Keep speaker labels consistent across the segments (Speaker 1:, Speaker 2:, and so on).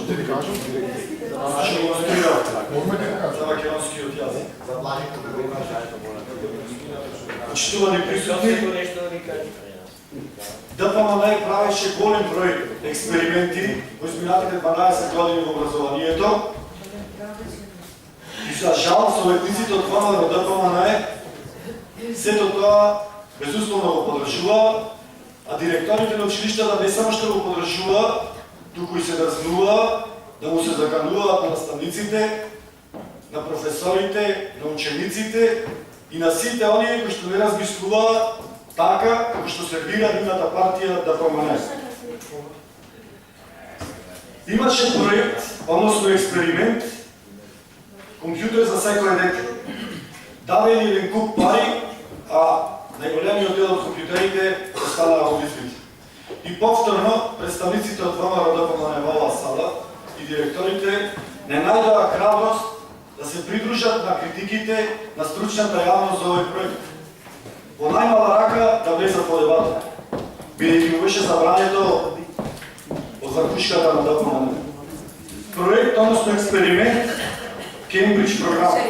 Speaker 1: да ти кажам?
Speaker 2: Ще го настоявате. За македонскиот јазик.
Speaker 1: За младите да го кажат.
Speaker 2: Почитувани присутни,
Speaker 3: Нещо да ви кажа.
Speaker 2: ДПМН правеше голем број експерименти во изминатите 12 години во образованието и за жал советниците од ВМРО ДПМН сето тоа безусловно го подржуваат, а директорите на училиштата не само што го подржуваат, туку и се дрзнуваат да му се закануваат на наставниците, на професорите, на учениците и на сите оние кои што не размислуваат така како што сервира нивната партија ДПМН. Имаше проект, односно експеримент, компјутер за секој дете. Давели еден куп пари, а најголемиот дел од компјутерите останаа во избити. И повторно, представниците од ВМРО ДПМН во оваа сала и директорите не најдоа храброст да се придружат на критиките на стручната јавност за овој проект. Во најмала рака да влезат во дебата, бидејќи му беше забрането од врхушката на ДПМН. Проект, односно експеримент, Кембридж програма.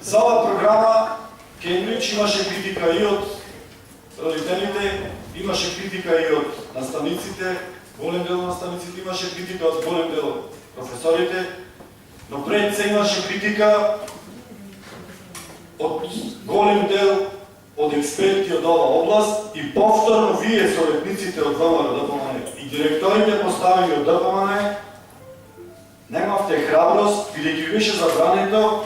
Speaker 2: За оваа програма Кембридж имаше критика и од родителите, имаше критика и од наставниците, голем дел наставниците, имаше критика од голем дел професорите, но пред се имаше критика од голем дел од експерти од оваа област и повторно вие советниците од ВМРО ДПМН и директорите поставени од ДПМН немавте храброст, бидејќи ви беше забрането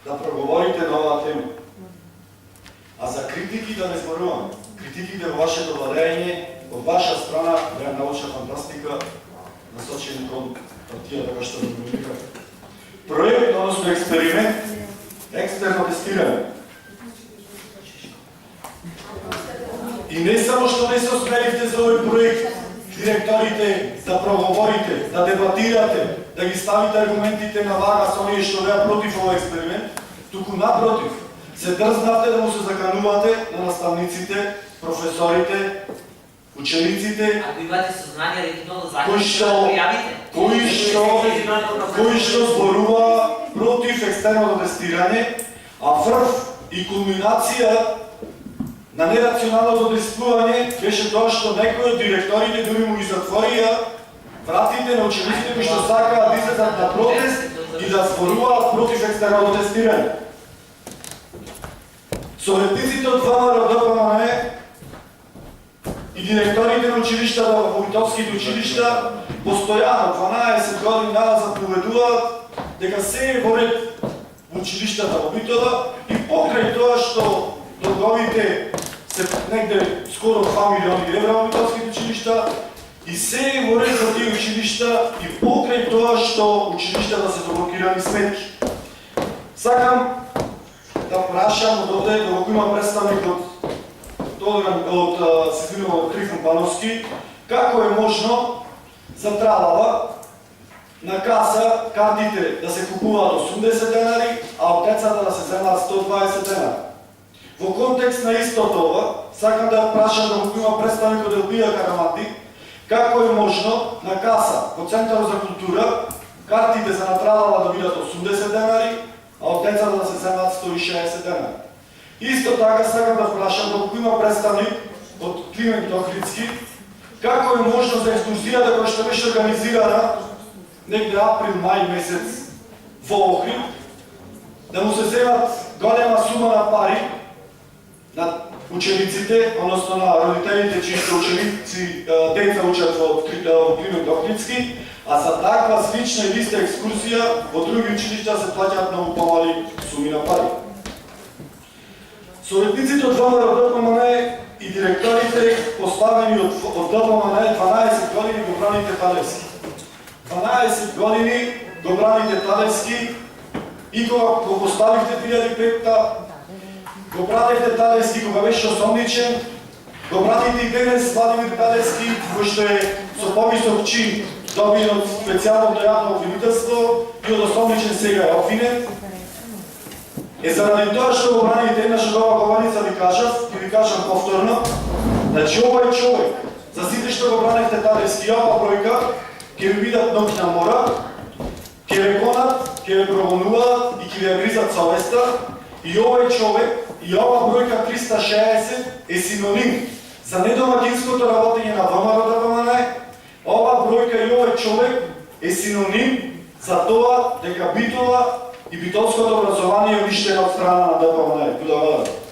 Speaker 2: да проговорите на оваа тема. А за критики да не зборуваме. Критиките во вашето владење од ваша страна беа научна фантастика, насочени кон партијата која што регулира. Проект, односно експеримент, екстерно тестирање. И не само што не се осмеливте за овој проект, директорите да проговорите, да дебатирате, да ги ставите аргументите на вага со оние што беа против овој експеримент, туку напротив, се дрзнавте да му се заканувате на наставниците, професорите, учениците,
Speaker 3: Ако имате сознание регионално да
Speaker 2: кои што зборува против екстерното тестирање, а врв и кулминација на нерационалното действување беше тоа што некои од директорите дури му ги затворија вратите на учениците кои што сакаат да излезат на протест и да зборуваат против екстерното тестирање. Советниците од ВМРО ДПМН и директорите на училиштата во битовските училишта постојано 12 години назад поведуваат дека се е во ред во училиштата во Битола и покрај тоа што долговите се негде скоро 2 милиони евра во битовските училишта и се е во ред за тие училишта и покрај тоа што училиштата се заблокирани сметки. Сакам да прашам од овде, доколку има представник од Трифон Пановски, како е можно за Тралава на каса картите да се купуваат 80 денари, а од децата да се земаат 120 денари. Во контекст на истото ова, сакам да прашам доколку има представник од Елбија Карамати, како е можно на каса во Центарот за култура картите за Тралава да бидат 80 денари, а од децата да се земаат 160 денари. Исто така сакам да прашам доколку има представник од Климент Охридски, како е можно за екскурзијата која што беше организирана негде април-мај месец во Охрид, да му се земат голема сума на пари на учениците, односно на родителите чиито ученици, деца учат во Климент Охридски, а за таква слична или иста екскурзија во други училишта се плаќаат многу помали суми на пари. Советниците од ВМРО ДПМН и директорите поставени од ДПМН 12 години го браните Талевски. 12 години го браните Талевски и кога го поставивте 2005-та, го бранете Талевски кога беше осомничен, го браните и денес Владимир Талевски, кој што е со повисок чин добиен од специјално дојавно обвинителство и од осомничен сега е обвинет. Заради тоа што го браните еднаш од оваа говорница ви кажам повторно, значи овој човек, За сите што го браневте Тадевски, ова бројка ќе ви видат ноќна мора, ќе ве гонат, ќе ве прогонуваат и ќе ве гризат совеста. И овој човек, и ова бројка 360 е синоним за недомагинското работење на ВМРО-ДПМН. Ова бројка и овој човек е синоним за тоа дека битова и битовското образование е уништено од страна на ДПМН. Благодарам.